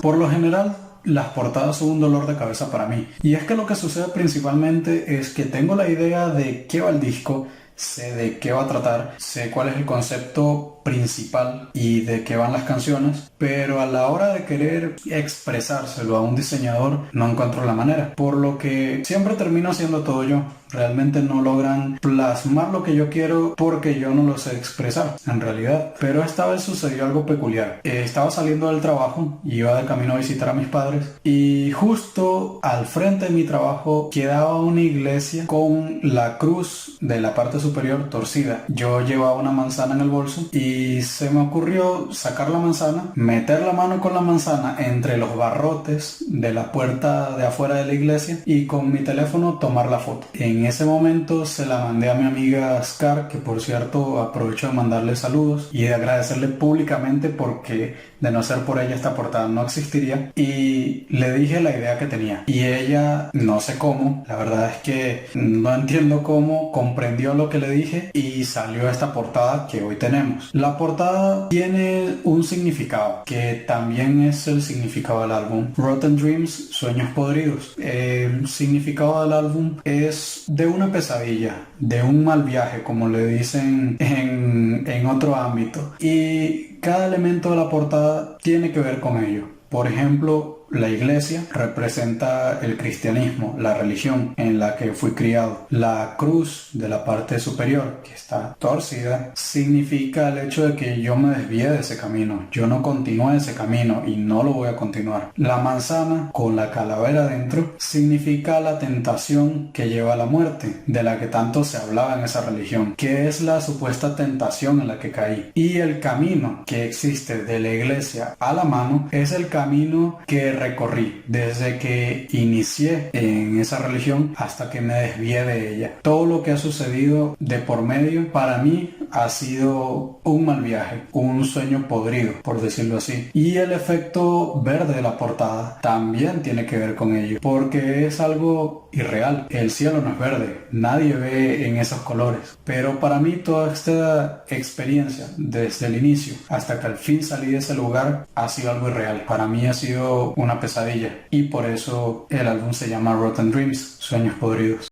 Por lo general, las portadas son un dolor de cabeza para mí. Y es que lo que sucede principalmente es que tengo la idea de qué va el disco, sé de qué va a tratar, sé cuál es el concepto principal y de qué van las canciones, pero a la hora de querer expresárselo a un diseñador no encuentro la manera, por lo que siempre termino haciendo todo yo. Realmente no logran plasmar lo que yo quiero porque yo no lo sé expresar en realidad. Pero esta vez sucedió algo peculiar. Estaba saliendo del trabajo, iba de camino a visitar a mis padres y justo al frente de mi trabajo quedaba una iglesia con la cruz de la parte superior torcida. Yo llevaba una manzana en el bolso y se me ocurrió sacar la manzana, meter la mano con la manzana entre los barrotes de la puerta de afuera de la iglesia y con mi teléfono tomar la foto. En ese momento se la mandé a mi amiga Scar, que por cierto aprovecho de mandarle saludos y de agradecerle públicamente porque de no ser por ella esta portada no existiría, y le dije la idea que tenía y ella, no sé cómo, la verdad es que no entiendo cómo, comprendió lo que le dije y salió esta portada que hoy tenemos. La portada tiene un significado que también es el significado del álbum Rotten Dreams, Sueños Podridos. El significado del álbum es de una pesadilla, de un mal viaje, como le dicen en otro ámbito, y cada elemento de la portada tiene que ver con ello. Por ejemplo, la iglesia representa el cristianismo, la religión en la que fui criado. La cruz de la parte superior, que está torcida, significa el hecho de que yo me desvié de ese camino. Yo no continué ese camino y no lo voy a continuar. La manzana con la calavera dentro significa la tentación que lleva a la muerte, de la que tanto se hablaba en esa religión, que es la supuesta tentación en la que caí. Y el camino que existe de la iglesia a la mano es el camino que recorrí desde que inicié en esa religión hasta que me desvié de ella. Todo lo que ha sucedido de por medio para mí ha sido un mal viaje, un sueño podrido, por decirlo así. Y el efecto verde de la portada también tiene que ver con ello, porque es algo irreal. El cielo no es verde, nadie ve en esos colores. Pero para mí toda esta experiencia, desde el inicio hasta que al fin salí de ese lugar, ha sido algo irreal. Para mí ha sido una pesadilla y por eso el álbum se llama Rotten Dreams, Sueños Podridos.